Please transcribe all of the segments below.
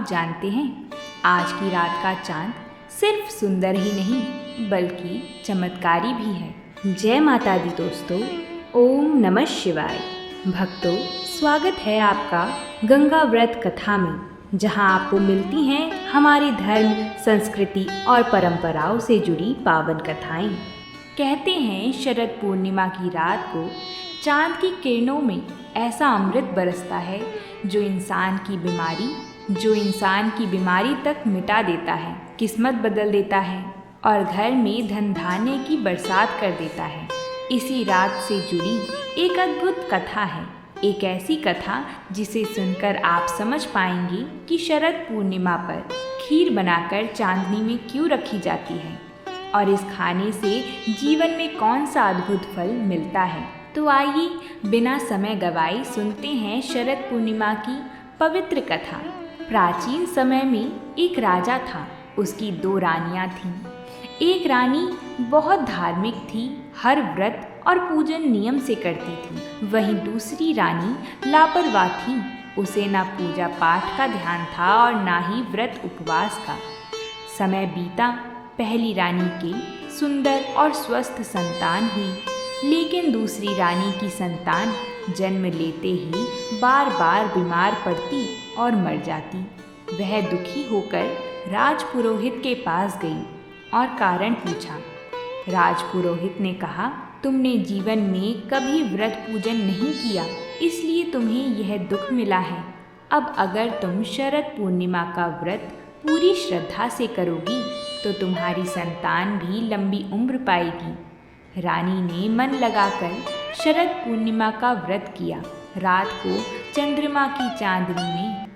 जानते हैं, आज की रात का चांद सिर्फ सुंदर ही नहीं बल्कि चमत्कारी भी है। जय माता दी दोस्तों, ओम नमः शिवाय। भक्तों, स्वागत है आपका गंगा व्रत कथा में, जहां आपको मिलती हैं हमारे धर्म, संस्कृति और परंपराओं से जुड़ी पावन कथाएं। कहते हैं शरद पूर्णिमा की रात को चांद की किरणों में ऐसा अमृत बरसता है जो इंसान की बीमारी तक मिटा देता है, किस्मत बदल देता है और घर में धन धान्य की बरसात कर देता है। इसी रात से जुड़ी एक अद्भुत कथा है, एक ऐसी कथा जिसे सुनकर आप समझ पाएंगे कि शरद पूर्णिमा पर खीर बनाकर चांदनी में क्यों रखी जाती है और इस खाने से जीवन में कौन सा अद्भुत फल मिलता है। तो आइए बिना समय गवाए सुनते हैं शरद पूर्णिमा की पवित्र कथा। प्राचीन समय में एक राजा था, उसकी 2 रानियां थीं। एक रानी बहुत धार्मिक थी, हर व्रत और पूजन नियम से करती थी। वहीं दूसरी रानी लापरवाह थी, उसे न पूजा पाठ का ध्यान था और न ही व्रत उपवास का। समय बीता, पहली रानी की सुंदर और स्वस्थ संतान हुई, लेकिन दूसरी रानी की संतान जन्म लेते ही बार बार बीमार पड़ती और मर जाती। वह दुखी होकर राजपुरोहित के पास गई और कारण पूछा। राजपुरोहित ने कहा, तुमने जीवन में कभी व्रत पूजन नहीं किया, इसलिए तुम्हें यह दुख मिला है। अब अगर तुम शरद पूर्णिमा का व्रत पूरी श्रद्धा से करोगी तो तुम्हारी संतान भी लंबी उम्र पाएगी। रानी ने मन लगाकर शरद पूर्णिमा का व्रत किया। रात को चंद्रमा की चांदनी में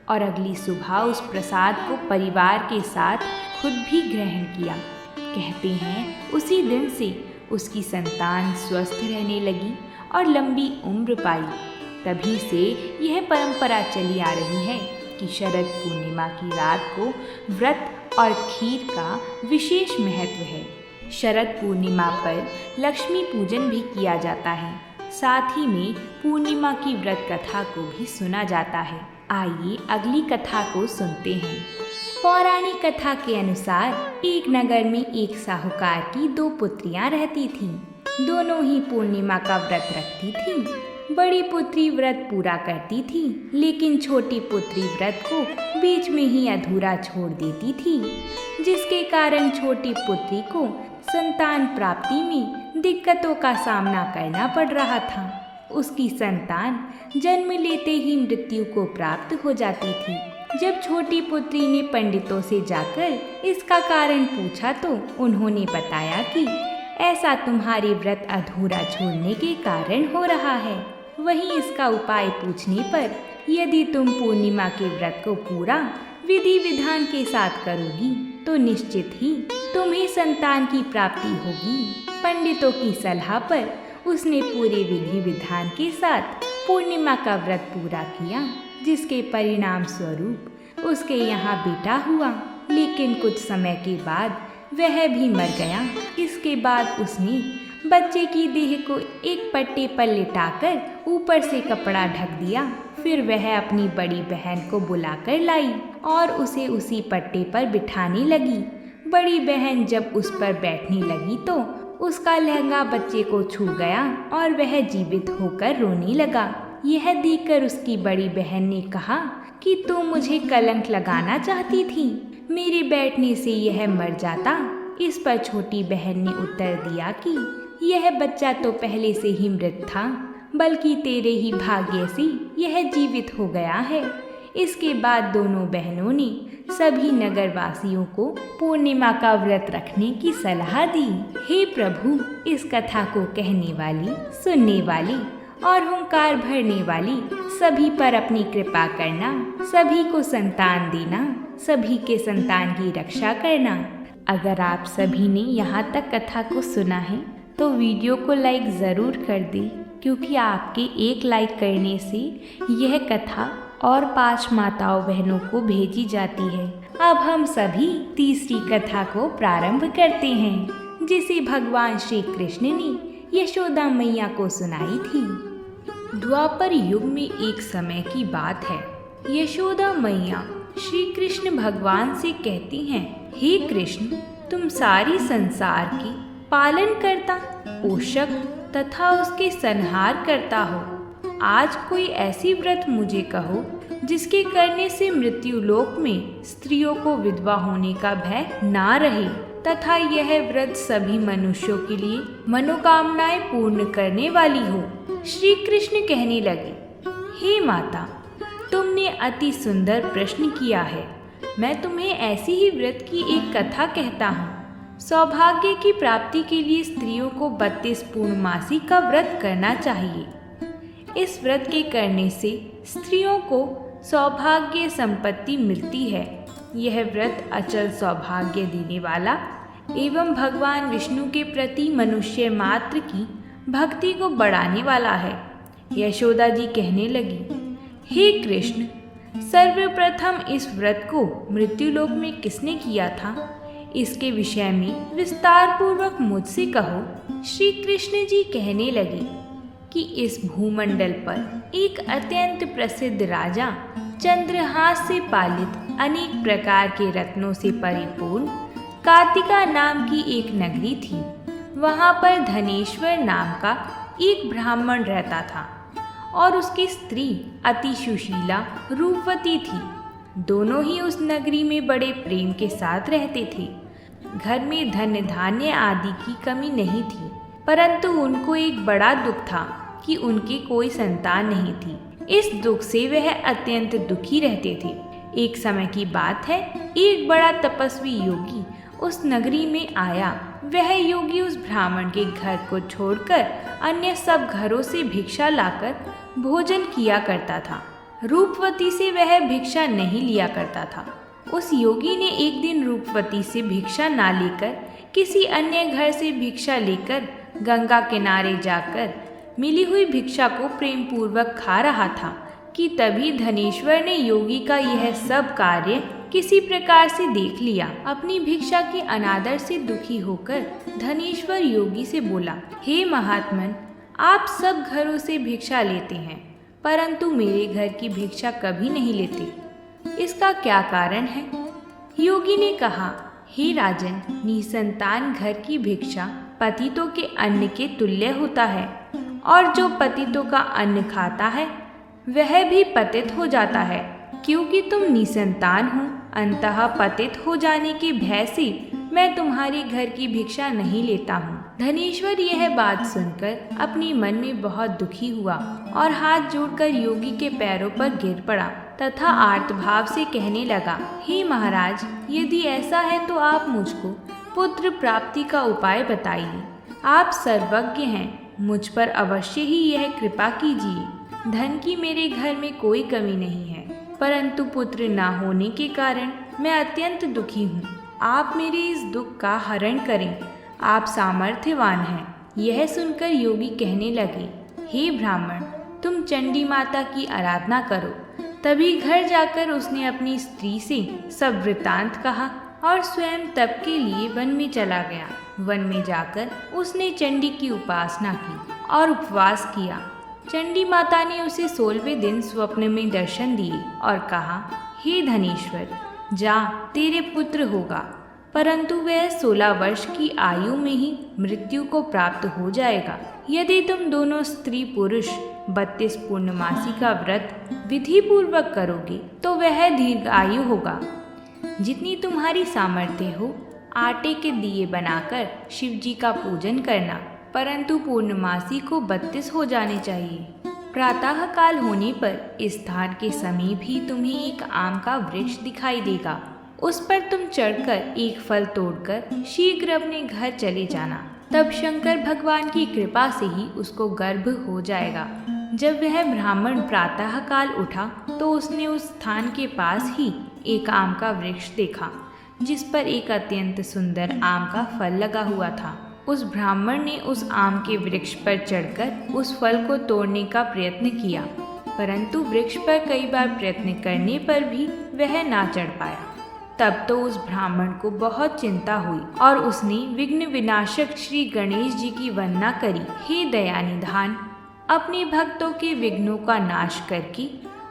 और अगली सुबह उस प्रसाद को परिवार के साथ खुद भी ग्रहण किया। कहते हैं उसी दिन से उसकी संतान स्वस्थ रहने लगी और लंबी उम्र पाई। तभी से यह परंपरा चली आ रही है कि शरद पूर्णिमा की रात को व्रत और खीर का विशेष महत्व है। शरद पूर्णिमा पर लक्ष्मी पूजन भी किया जाता है, साथ ही में पूर्णिमा की व्रत कथा को भी सुना जाता है। आइए अगली कथा को सुनते हैं। पौराणिक कथा के अनुसार एक नगर में एक साहूकार की 2 पुत्रियां रहती थीं। दोनों ही पूर्णिमा का व्रत रखती थीं। बड़ी पुत्री व्रत पूरा करती थी, लेकिन छोटी पुत्री व्रत को बीच में ही अधूरा छोड़ देती थी, जिसके कारण छोटी पुत्री को संतान प्राप्ति में दिक्कतों का सामना करना पड़ रहा था। उसकी संतान जन्म लेते ही मृत्यु को प्राप्त हो जाती थी। जब छोटी पुत्री ने पंडितों से जाकर इसका कारण पूछा तो उन्होंने बताया कि ऐसा तुम्हारी व्रत अधूरा छोड़ने के कारण हो रहा है। वहीं इसका उपाय पूछने पर यदि तुम पूर्णिमा के व्रत को पूरा विधि विधान के साथ करोगी तो निश्चित ही तुम्हें संतान की प्राप्ति होगी। पंडितों की सलाह पर उसने पूरे विधि विधान के साथ पूर्णिमा का व्रत पूरा किया, जिसके परिणाम स्वरूप उसके यहाँ बेटा हुआ। लेकिन कुछ समय के बाद वह भी मर गया। इसके बाद उसने बच्चे की देह को एक पट्टे पर लिटाकर ऊपर से कपड़ा ढक दिया। फिर वह अपनी बड़ी बहन को बुलाकर लाई और उसे उसी पट्टे पर बिठाने लगी। बड़ी बहन जब उस पर बैठने लगी तो उसका लहंगा बच्चे को छू गया और वह जीवित होकर रोने लगा। यह देखकर उसकी बड़ी बहन ने कहा कि तू मुझे कलंक लगाना चाहती थी, मेरे बैठने से यह मर जाता। इस पर छोटी बहन ने उत्तर दिया कि यह बच्चा तो पहले से ही मृत था, बल्कि तेरे ही भाग्य से यह जीवित हो गया है। इसके बाद दोनों बहनों ने सभी नगरवासियों को पूर्णिमा का व्रत रखने की सलाह दी। हे प्रभु, इस कथा को कहने वाली, सुनने वाली और हुंकार भरने वाली सभी पर अपनी कृपा करना, सभी को संतान देना, सभी के संतान की रक्षा करना। अगर आप सभी ने यहाँ तक कथा को सुना है तो वीडियो को लाइक ज़रूर कर दें, क्योंकि आपके एक लाइक करने से यह कथा और 5 माताओं बहनों को भेजी जाती है। अब हम सभी तीसरी कथा को प्रारंभ करते हैं, जिसे भगवान श्री कृष्ण ने यशोदा मैया को सुनाई थी। द्वापर युग में एक समय की बात है। यशोदा मैया श्री कृष्ण भगवान से कहती हैं, हे कृष्ण, तुम सारी संसार की पालन करता, पोषक तथा उसके संहार करता हो। आज कोई ऐसी व्रत मुझे कहो जिसके करने से मृत्यु लोक में स्त्रियों को विधवा होने का भय ना रहे तथा यह व्रत सभी मनुष्यों के लिए मनोकामनाएं पूर्ण करने वाली हो। श्री कृष्ण कहने लगे, हे माता, तुमने अति सुंदर प्रश्न किया है। मैं तुम्हें ऐसी ही व्रत की एक कथा कहता हूँ। सौभाग्य की प्राप्ति के लिए स्त्रियों को 32 पूर्णमासी का व्रत करना चाहिए। इस व्रत के करने से स्त्रियों को सौभाग्य संपत्ति मिलती है। यह व्रत अचल सौभाग्य देने वाला एवं भगवान विष्णु के प्रति मनुष्य मात्र की भक्ति को बढ़ाने वाला है। यशोदा जी कहने लगी, हे कृष्ण, सर्वप्रथम इस व्रत को मृत्युलोक में किसने किया था, इसके विषय में विस्तार पूर्वक मुझसे कहो। श्री कृष्ण जी कहने लगे कि इस भूमंडल पर एक अत्यंत प्रसिद्ध राजा चंद्रहास से पालित अनेक प्रकार के रत्नों से परिपूर्ण कार्तिका नाम की एक नगरी थी। वहाँ पर धनेश्वर नाम का एक ब्राह्मण रहता था और उसकी स्त्री अति सुशीला रूपवती थी। दोनों ही उस नगरी में बड़े प्रेम के साथ रहते थे। घर में धन धान्य आदि की कमी नहीं थी, परंतु उनको एक बड़ा दुख था कि उनकी कोई संतान नहीं थी। इस दुख से वह अत्यंत दुखी रहते थे। एक समय की बात है, एक बड़ा तपस्वी योगी उस नगरी में आया। वह योगी उस ब्राह्मण के घर को छोड़कर अन्य सब घरों से भिक्षा लाकर भोजन किया करता था। रूपवती से वह भिक्षा नहीं लिया करता था। उस योगी ने एक दिन रूपवती से भिक्षा ना लेकर किसी अन्य घर से भिक्षा लेकर गंगा किनारे जाकर मिली हुई भिक्षा को प्रेम पूर्वक खा रहा था कि तभी धनेश्वर ने योगी का यह सब कार्य किसी प्रकार से देख लिया। अपनी भिक्षा के अनादर से दुखी होकर धनेश्वर योगी से बोला, हे महात्मन, आप सब घरों से भिक्षा लेते हैं, परंतु मेरे घर की भिक्षा कभी नहीं लेते। इसका क्या कारण है? योगी ने कहा, हे राजन, निसंतान घर की भिक्षा पतितों के अन्न के तुल्य होता है, और जो पतितों का अन्न खाता है वह भी पतित हो जाता है। क्योंकि तुम निसंतान हो, अंततः पतित हो जाने के भय से मैं तुम्हारे घर की भिक्षा नहीं लेता हूँ। धनेश्वर यह बात सुनकर अपने मन में बहुत दुखी हुआ और हाथ जोड़कर योगी के पैरों पर गिर पड़ा तथा आर्तभाव से कहने लगा, हे महाराज, यदि ऐसा है तो आप मुझको पुत्र प्राप्ति का उपाय बताइए। आप सर्वज्ञ हैं, मुझ पर अवश्य ही यह कृपा कीजिए। धन की मेरे घर में कोई कमी नहीं है, परंतु पुत्र ना होने के कारण मैं अत्यंत दुखी हूँ। आप मेरे इस दुख का हरण करें, आप सामर्थ्यवान हैं। यह सुनकर योगी कहने लगे, हे ब्राह्मण, तुम चंडी माता की आराधना करो। तभी घर जाकर उसने अपनी स्त्री से सब वृतांत कहा और स्वयं तप के लिए वन में चला गया। वन में जाकर उसने चंडी की उपासना की और उपवास किया। चंडी माता ने उसे 16वें दिन स्वप्न में दर्शन दिए और कहा, हे धनेश्वर, जा, तेरे पुत्र होगा, परंतु वह 16 वर्ष की आयु में ही मृत्यु को प्राप्त हो जाएगा। यदि तुम दोनों स्त्री पुरुष 32 पूर्णमासी का व्रत विधि पूर्वक करोगे तो वह दीर्घायु होगा। जितनी तुम्हारी सामर्थ्य हो, आटे के दिए बनाकर शिव जी का पूजन करना, परंतु पूर्णमासी को 32 हो जाने चाहिए। प्रातः काल होने पर इस स्थान के समीप ही तुम्हें एक आम का वृक्ष दिखाई देगा। उस पर तुम चढ़कर एक फल तोड़कर शीघ्र अपने घर चले जाना। तब शंकर भगवान की कृपा से ही उसको गर्भ हो जाएगा। जब वह ब्राह्मण प्रातः काल उठा तो उसने उस स्थान के पास ही एक आम का वृक्ष देखा, जिस पर एक अत्यंत सुंदर आम का फल लगा हुआ था। उस ब्राह्मण ने उस आम के वृक्ष पर चढ़कर उस फल को तोड़ने का प्रयत्न किया, परंतु वृक्ष पर कई बार प्रयत्न करने पर भी वह ना चढ़ पाया। तब तो उस ब्राह्मण को बहुत चिंता हुई और उसने विघ्न विनाशक श्री गणेश जी की वंदना करी। हे दयानिधान, अपने भक्तों के विघ्नों का नाश करके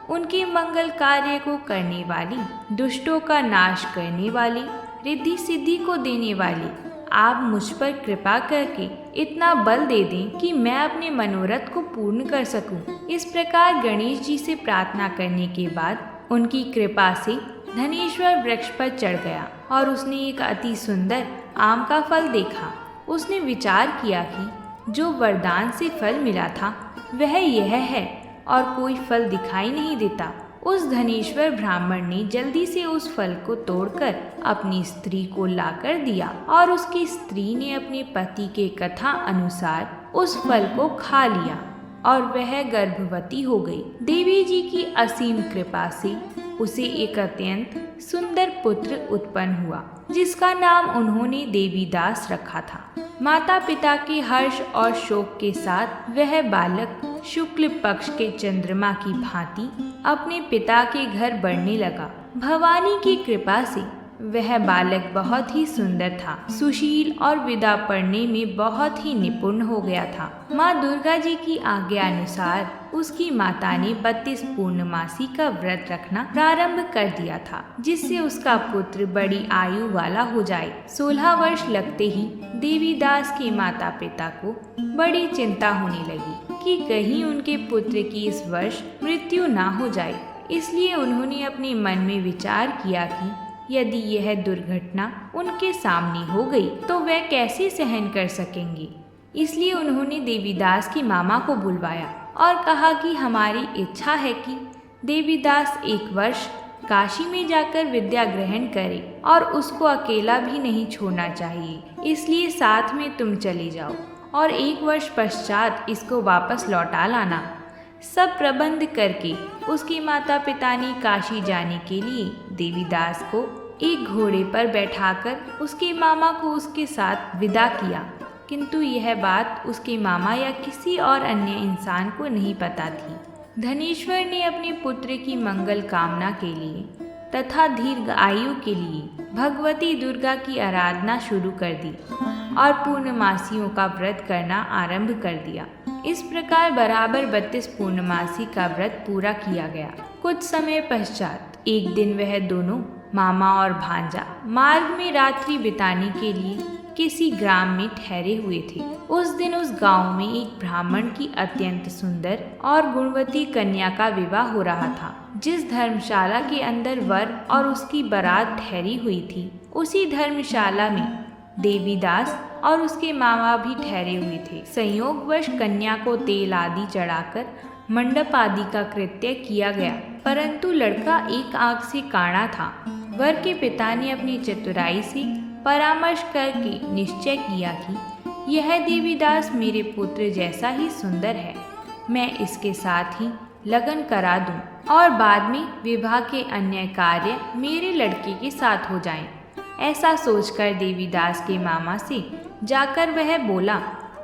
उनके मंगल कार्य को करने वाली, दुष्टों का नाश करने वाली, रिद्धि सिद्धि को देने वाली, आप मुझ पर कृपा करके इतना बल दे दें कि मैं अपने मनोरथ को पूर्ण कर सकूं। इस प्रकार गणेश जी से प्रार्थना करने के बाद उनकी कृपा से धनेश्वर वृक्ष पर चढ़ गया और उसने एक अति सुंदर आम का फल देखा। उसने विचार किया कि जो वरदान से फल मिला था वह यह है और कोई फल दिखाई नहीं देता। उस धनेश्वर ब्राह्मण ने जल्दी से उस फल को तोड़कर अपनी स्त्री को लाकर दिया और उसकी स्त्री ने अपने पति के कथा अनुसार उस फल को खा लिया और वह गर्भवती हो गई। देवी जी की असीम कृपा से उसे एक अत्यंत सुंदर पुत्र उत्पन्न हुआ, जिसका नाम उन्होंने देवीदास रखा था। माता पिता के हर्ष और शोक के साथ वह बालक शुक्ल पक्ष के चंद्रमा की भांति अपने पिता के घर बढ़ने लगा। भवानी की कृपा से वह बालक बहुत ही सुंदर था, सुशील और विदा पढ़ने में बहुत ही निपुण हो गया था। माँ दुर्गा जी की आज्ञा अनुसार उसकी माता ने 32 पूर्णमासी का व्रत रखना प्रारंभ कर दिया था, जिससे उसका पुत्र बड़ी आयु वाला हो जाए। 16 वर्ष लगते ही देवीदास के माता पिता को बड़ी चिंता होने लगी कि कहीं उनके पुत्र की इस वर्ष मृत्यु ना हो जाए। इसलिए उन्होंने अपने मन में विचार किया कि यदि यह दुर्घटना उनके सामने हो गई तो वे कैसे सहन कर सकेंगे। इसलिए उन्होंने देवीदास की मामा को बुलवाया और कहा कि हमारी इच्छा है कि देवीदास 1 वर्ष काशी में जाकर विद्या ग्रहण करे और उसको अकेला भी नहीं छोड़ना चाहिए, इसलिए साथ में तुम चले जाओ और 1 वर्ष पश्चात इसको वापस लौटा लाना। सब प्रबंध करके उसके माता पिता ने काशी जाने के लिए देवीदास को एक घोड़े पर बैठाकर उसके मामा को उसके साथ विदा किया, किंतु यह बात उसके मामा या किसी और अन्य इंसान को नहीं पता थी। धनेश्वर ने अपने पुत्र की मंगल कामना के लिए तथा दीर्घ आयु के लिए भगवती दुर्गा की आराधना शुरू कर दी और पूर्णमासियों का व्रत करना आरंभ कर दिया। इस प्रकार बराबर 32 पूर्णमासी का व्रत पूरा किया गया। कुछ समय पश्चात एक दिन वह दोनों मामा और भांजा मार्ग में रात्रि बिताने के लिए किसी ग्राम में ठहरे हुए थे। उस दिन उस गांव में एक ब्राह्मण की अत्यंत सुंदर और गुणवती कन्या का विवाह हो रहा था। जिस धर्मशाला के अंदर वर और उसकी बारात ठहरी हुई थी, उसी धर्मशाला में देवीदास और उसके मामा भी ठहरे हुए थे। संयोगवश कन्या को तेल आदि चढ़ाकर मंडप आदि का कृत्य किया गया, परंतु लड़का एक आंख से काड़ा था। वर के पिता ने अपनी चतुराई से परामर्श करके निश्चय किया कि यह देवीदास मेरे पुत्र जैसा ही सुंदर है, मैं इसके साथ ही लगन करा दूं और बाद में विवाह के अन्य कार्य मेरे लड़के के साथ हो जाएं। ऐसा सोचकर देवीदास के मामा से जाकर वह बोला,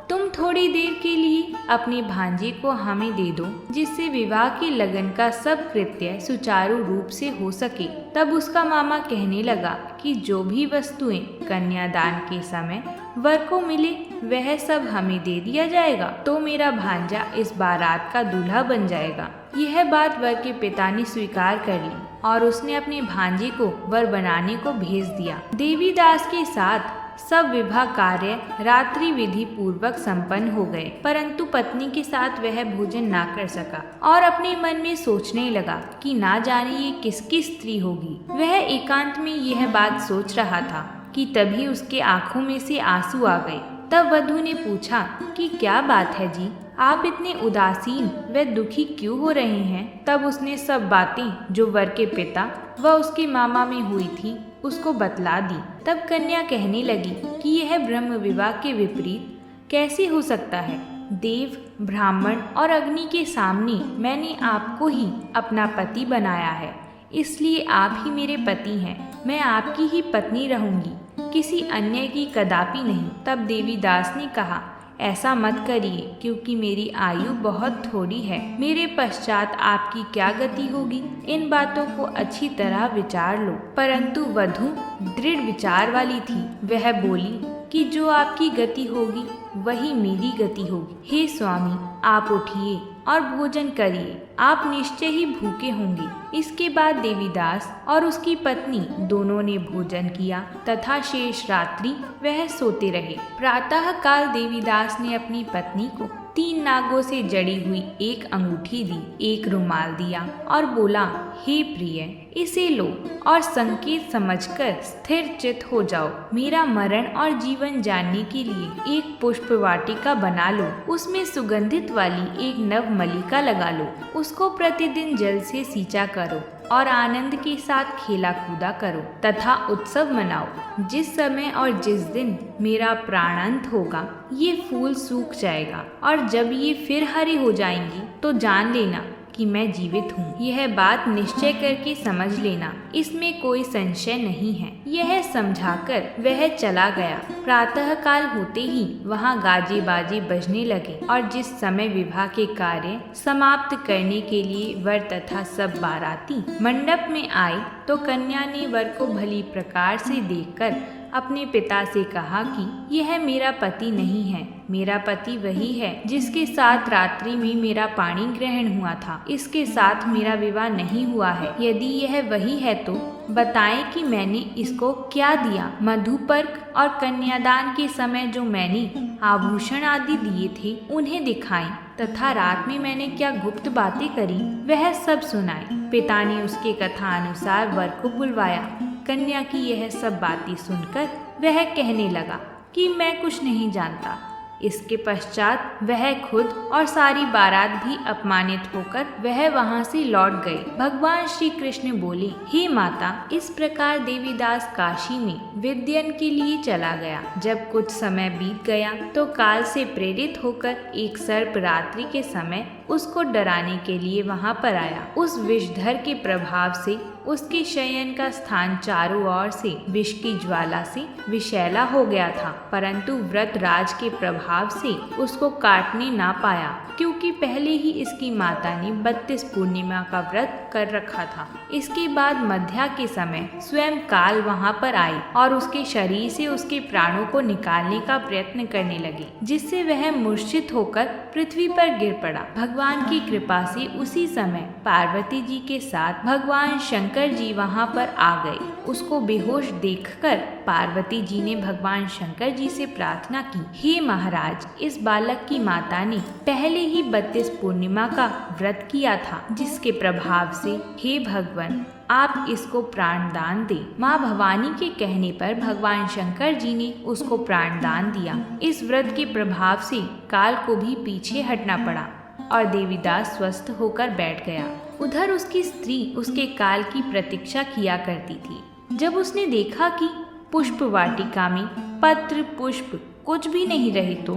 तुम थोड़ी देर के लिए अपने भांजे को हमें दे दो, जिससे विवाह के लगन का सब कृत्य सुचारू रूप से हो सके। तब उसका मामा कहने लगा कि जो भी वस्तुएं कन्यादान के समय वर को मिले वह सब हमें दे दिया जाएगा, तो मेरा भांजा इस बारात का दूल्हा बन जाएगा। यह बात वर के पिता ने स्वीकार कर ली और उसने अपने भांजे को वर बनाने को भेज दिया। देवीदास के साथ सब विवाह कार्य रात्रि विधि पूर्वक संपन्न हो गए, परंतु पत्नी के साथ वह भोजन ना कर सका और अपने मन में सोचने लगा कि ना जाने ये किसकी स्त्री होगी। वह एकांत में यह बात सोच रहा था कि तभी उसके आंखों में से आंसू आ गए। तब वधू ने पूछा कि क्या बात है जी, आप इतने उदासीन व दुखी क्यों हो रहे हैं। तब उसने सब बातें जो वर के पिता व उसके मामा में हुई थी उसको बतला दी। तब कन्या कहने लगी कि यह ब्रह्म विवाह के विपरीत कैसे हो सकता है। देव, ब्राह्मण और अग्नि के सामने मैंने आपको ही अपना पति बनाया है, इसलिए आप ही मेरे पति हैं। मैं आपकी ही पत्नी रहूंगी, किसी अन्य की कदापि नहीं। तब देवीदास ने कहा, ऐसा मत करिए, क्योंकि मेरी आयु बहुत थोड़ी है। मेरे पश्चात आपकी क्या गति होगी, इन बातों को अच्छी तरह विचार लो। परंतु वधू दृढ़ विचार वाली थी। वह बोली कि जो आपकी गति होगी वही मेरी गति होगी। हे स्वामी, आप उठिए और भोजन करिए, आप निश्चय ही भूखे होंगे। इसके बाद देवीदास और उसकी पत्नी दोनों ने भोजन किया तथा शेष रात्रि वह सोते रहे। प्रातः काल देवीदास ने अपनी पत्नी को 3 नागों से जड़ी हुई एक अंगूठी दी, एक रुमाल दिया और बोला, हे प्रिय, इसे लो और संकेत समझकर स्थिर चित हो जाओ। मेरा मरण और जीवन जानने के लिए एक पुष्प वाटिका बना लो, उसमें सुगंधित वाली एक नव मलिका लगा लो, उसको प्रतिदिन जल से सींचा करो और आनंद के साथ खेला कूदा करो तथा उत्सव मनाओ। जिस समय और जिस दिन मेरा प्राणांत होगा, ये फूल सूख जाएगा और जब ये फिर हरे हो जाएंगी तो जान लेना कि मैं जीवित हूँ। यह बात निश्चय करके समझ लेना, इसमें कोई संशय नहीं है। यह समझाकर वह चला गया। प्रातः काल होते ही वहाँ गाजे बाजे बजने लगे और जिस समय विवाह के कार्य समाप्त करने के लिए वर तथा सब बाराती मंडप में आए तो कन्या ने वर को भली प्रकार से देखकर अपने पिता से कहा कि यह मेरा पति नहीं है, मेरा पति वही है जिसके साथ रात्रि में मेरा पाणी ग्रहण हुआ था। इसके साथ मेरा विवाह नहीं हुआ है। यदि यह वही है तो बताएं कि मैंने इसको क्या दिया। मधुपर्क और कन्यादान के समय जो मैंने आभूषण आदि दिए थे उन्हें दिखाएं तथा रात में मैंने क्या गुप्त बातें करी वह सब सुनाएं। पिता ने उसके कथा अनुसार वर को बुलवाया। कन्या की यह सब बातें सुनकर वह कहने लगा कि मैं कुछ नहीं जानता। इसके पश्चात वह खुद और सारी बारात भी अपमानित होकर वह वहां से लौट गए। भगवान श्री कृष्ण बोले, हे माता, इस प्रकार देवीदास काशी में विद्यन के लिए चला गया। जब कुछ समय बीत गया तो काल से प्रेरित होकर एक सर्प रात्रि के समय उसको डराने के लिए वहां पर आया। उस विषधर के प्रभाव से उसके शयन का स्थान चारों ओर से विष की ज्वाला से विषैला हो गया था, परंतु व्रत राज के प्रभाव से उसको काटने ना पाया, क्योंकि पहले ही इसकी माता ने 32 पूर्णिमा का व्रत कर रखा था। इसके बाद मध्या के समय स्वयं काल वहां पर आए और उसके शरीर से उसके प्राणों को निकालने का प्रयत्न करने लगे, जिससे वह मूर्छित होकर पृथ्वी पर गिर पड़ा। भगवान की कृपा से उसी समय पार्वती जी के साथ भगवान शंकर जी वहां पर आ गए। उसको बेहोश देखकर पार्वती जी ने भगवान शंकर जी से प्रार्थना की, हे महाराज, इस बालक की माता ने पहले ही 32 पूर्णिमा का व्रत किया था, जिसके प्रभाव से हे भगवान आप इसको प्राण दान दे। माँ भवानी के कहने पर भगवान शंकर जी ने उसको प्राण दान दिया। इस व्रत के प्रभाव से काल को भी पीछे हटना पड़ा और देवीदास स्वस्थ होकर बैठ गया। उधर उसकी स्त्री उसके काल की प्रतीक्षा किया करती थी। जब उसने देखा कि पुष्प वाटिका में पत्र पुष्प कुछ भी नहीं रहे तो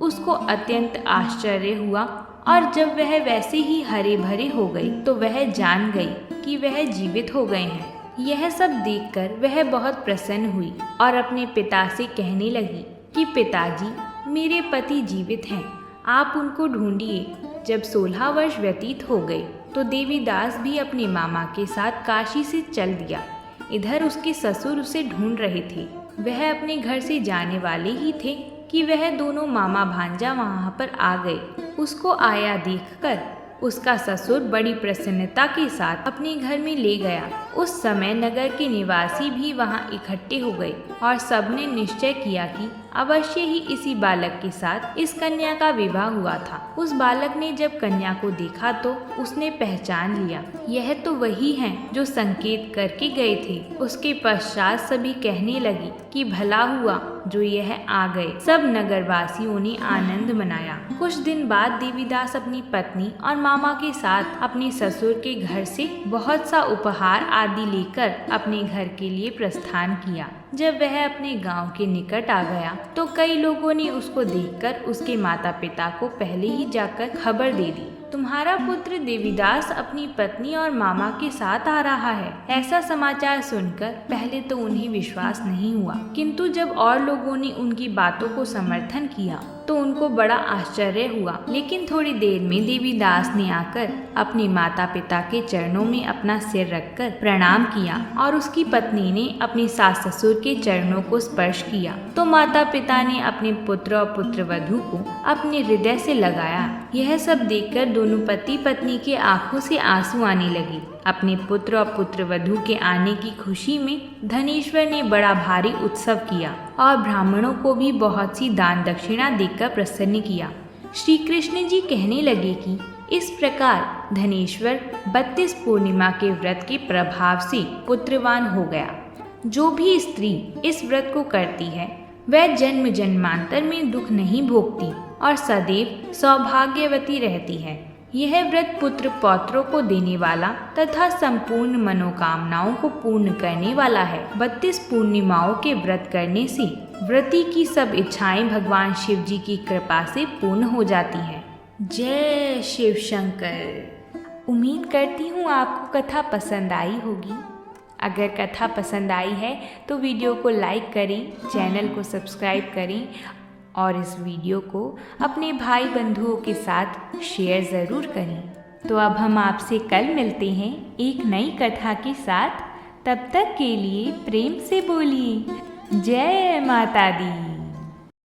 उसको अत्यंत आश्चर्य हुआ और जब वह वैसे ही हरे भरे हो गए तो वह जान गई कि वह जीवित हो गए हैं। यह सब देखकर वह बहुत प्रसन्न हुई और अपने पिता से कहने लगी कि पिताजी, मेरे पति जीवित हैं, आप उनको ढूंढिए। जब 16 वर्ष व्यतीत हो गए तो देवीदास भी अपने मामा के साथ काशी से चल दिया। इधर उसके ससुर उसे ढूंढ रहे थे। वह अपने घर से जाने वाले ही थे कि वह दोनों मामा भांजा वहां पर आ गए। उसको आया देखकर उसका ससुर बड़ी प्रसन्नता के साथ अपने घर में ले गया। उस समय नगर के निवासी भी वहां इकट्ठे हो गए और सबने निश्चय किया कि अवश्य ही इसी बालक के साथ इस कन्या का विवाह हुआ था। उस बालक ने जब कन्या को देखा तो उसने पहचान लिया, यह तो वही है जो संकेत करके गए थे। उसके पश्चात सभी कहने लगी कि भला हुआ जो यह आ गए। सब नगरवासियों ने आनंद मनाया। कुछ दिन बाद देवीदास अपनी पत्नी और मामा के साथ अपने ससुर के घर से बहुत सा उपहार आदि लेकर अपने घर के लिए प्रस्थान किया। जब वह अपने गांव के निकट आ गया तो कई लोगों ने उसको देखकर उसके माता पिता को पहले ही जाकर खबर दे दी, तुम्हारा पुत्र देवीदास अपनी पत्नी और मामा के साथ आ रहा है। ऐसा समाचार सुनकर पहले तो उन्हें विश्वास नहीं हुआ, किंतु जब और लोगों ने उनकी बातों को समर्थन किया तो उनको बड़ा आश्चर्य हुआ। लेकिन थोड़ी देर में देवी दास ने आकर अपने माता पिता के चरणों में अपना सिर रखकर प्रणाम किया और उसकी पत्नी ने अपने सास ससुर के चरणों को स्पर्श किया तो माता पिता ने अपने पुत्र और पुत्रवधू को अपने हृदय से लगाया। यह सब देखकर दोनों पति पत्नी के आंखों से आंसू आने लगे। अपने पुत्र और पुत्रवधू के आने की खुशी में धनेश्वर ने बड़ा भारी उत्सव किया और ब्राह्मणों को भी बहुत सी दान दक्षिणा देकर प्रसन्न किया। श्री कृष्ण जी कहने लगे कि इस प्रकार धनेश्वर 32 पूर्णिमा के व्रत के प्रभाव से पुत्रवान हो गया। जो भी स्त्री इस व्रत को करती है वह जन्म जन्मांतर में दुख नहीं भोगती और सदैव सौभाग्यवती रहती है। यह व्रत पुत्र पौत्रों को देने वाला तथा संपूर्ण मनोकामनाओं को पूर्ण करने वाला है। 32 पूर्णिमाओं के व्रत करने से व्रती की सब इच्छाएं भगवान शिव जी की कृपा से पूर्ण हो जाती हैं। जय शिव शंकर। उम्मीद करती हूँ आपको कथा पसंद आई होगी। अगर कथा पसंद आई है तो वीडियो को लाइक करें, चैनल को सब्सक्राइब करें और इस वीडियो को अपने भाई बंधुओं के साथ शेयर ज़रूर करें। तो अब हम आपसे कल मिलते हैं एक नई कथा के साथ। तब तक के लिए प्रेम से बोलिए जय माता दी।